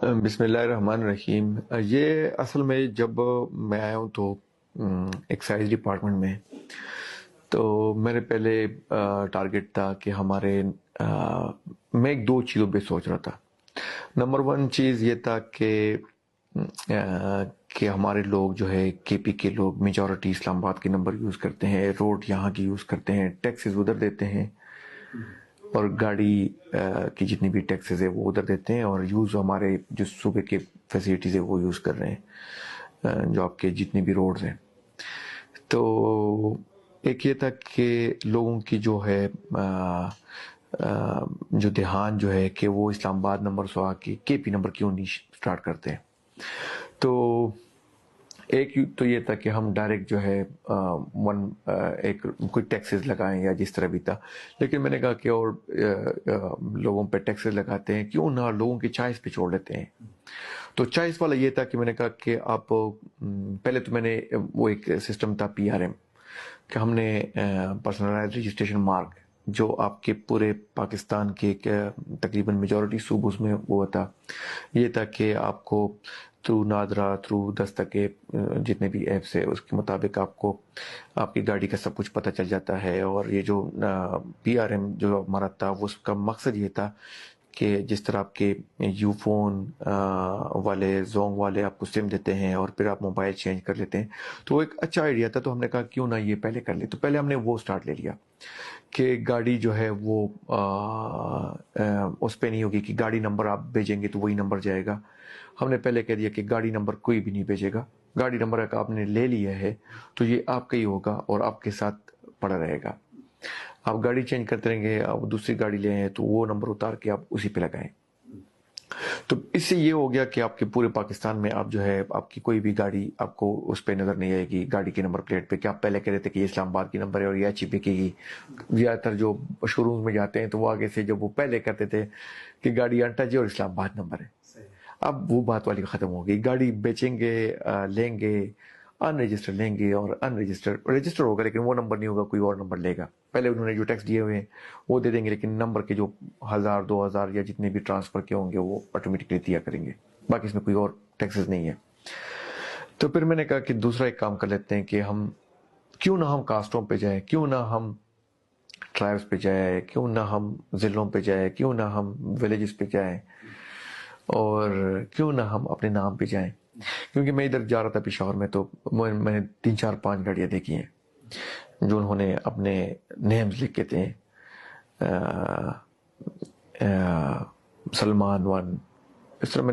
بسم اللہ الرحمن الرحیم۔ یہ اصل میں جب میں آیا ہوں تو ایکسائز ڈپارٹمنٹ میں، تو میرے پہلے ٹارگٹ تھا کہ میں ایک دو چیزوں پہ سوچ رہا تھا۔ نمبر ون چیز یہ تھا کہ ہمارے لوگ جو ہے کے پی کے لوگ میجورٹی اسلام آباد کے نمبر یوز کرتے ہیں، روڈ یہاں کی یوز کرتے ہیں، ٹیکسز ادھر دیتے ہیں، اور گاڑی کی جتنی بھی ٹیکسز ہے وہ ادھر دیتے ہیں، اور یوز ہمارے جو صوبے کے فیسلٹیز ہے وہ یوز کر رہے ہیں، جو آپ کے جتنے بھی روڈز ہیں۔ تو ایک یہ تھا کہ لوگوں کی جو ہے جو دھیان جو ہے کہ وہ اسلام آباد نمبر سے آ کے کے پی نمبر کیوں نہیں سٹارٹ کرتے ہیں۔ تو ایک تو یہ تھا کہ ہم ڈائریکٹ جو ہے ایک کوئی ٹیکسز لگائیں یا جس طرح بھی تھا، لیکن میں نے کہا کہ اور لوگوں پہ ٹیکسز لگاتے ہیں کیوں نہ لوگوں کی چوائس پہ چھوڑ لیتے ہیں۔ تو چوائس والا یہ تھا کہ میں نے کہا کہ آپ پہلے تو میں نے وہ ایک سسٹم تھا پی آر ایم، کہ ہم نے پرسنلائز رجسٹریشن مارک جو آپ کے پورے پاکستان کے تقریباً میجورٹی صوبوں میں وہ تھا، یہ تھا کہ آپ کو تھرو نادرا، تھرو دستکے، جتنے بھی ایپس ہے اس کے مطابق آپ کو آپ کی گاڑی کا سب کچھ پتہ چل جاتا ہے۔ اور یہ جو پی آر ایم جو ہمارا تھا اس کا مقصد یہ تھا کہ جس طرح آپ کے یو فون والے زونگ والے آپ کو سم دیتے ہیں اور پھر آپ موبائل چینج کر لیتے ہیں، تو وہ ایک اچھا آئیڈیا تھا۔ تو ہم نے کہا کیوں نہ یہ پہلے کر لیں، تو پہلے ہم نے وہ سٹارٹ لے لیا کہ گاڑی جو ہے وہ اس پہ نہیں ہوگی کہ گاڑی نمبر آپ بھیجیں گے تو وہی نمبر جائے گا۔ ہم نے پہلے کہہ دیا کہ گاڑی نمبر کوئی بھی نہیں بھیجے گا، گاڑی نمبر اگر آپ نے لے لیا ہے تو یہ آپ کا ہی ہوگا اور آپ کے ساتھ پڑا رہے گا۔ آپ گاڑی چینج کرتے رہیں گے، آپ دوسری گاڑی لے ہیں تو وہ نمبر اتار کے آپ اسی پہ لگائیں۔ تو اس سے یہ ہو گیا کہ آپ کے پورے پاکستان میں آپ جو ہے آپ کی کوئی بھی گاڑی آپ کو اس پہ نظر نہیں آئے گی، گاڑی کے نمبر پلیٹ پہ، کہ آپ پہلے کہہ رہے تھے کہ یہ اسلام آباد کی نمبر ہے اور یہ ایچ پی کی۔ زیادہ تر جو شو روم میں جاتے ہیں تو وہ آگے سے جب وہ پہلے کہتے تھے کہ گاڑی انٹچ ہے اور اسلام آباد نمبر ہے، اب وہ بات والی ختم ہو گئی۔ گاڑی بیچیں گے، لیں گے، ان رجسٹر لیں گے اور ان رجسٹر ہوگا لیکن وہ نمبر نہیں ہوگا، کوئی اور نمبر لے گا۔ پہلے انہوں نے جو ٹیکس دیے ہوئے ہیں وہ دے دیں گے، لیکن نمبر کے جو 1000 2000 یا جتنے بھی ٹرانسفر کے ہوں گے وہ آٹومیٹکلی دیا کریں گے، باقی اس میں کوئی اور ٹیکسز نہیں ہے۔ تو پھر میں نے کہا کہ دوسرا ایک کام کر لیتے ہیں کہ کیوں نہ ہم کاسٹوں پہ جائیں، کیوں نہ ہم ٹرائبس پہ جائیں، کیوں نہ ہم ضلعوں پہ جائیں، کیوں نہ ہم ولیجز پہ جائیں، اور کیوں نہ ہم اپنے نام پہ جائیں۔ کیونکہ میں ادھر جا رہا تھا پشاور میں، تو میں نے 3 4 5 گاڑیاں دیکھی ہیں جو انہوں نے اپنے نیمز لکھے تھے، سلمان ون، اس طرح میں نے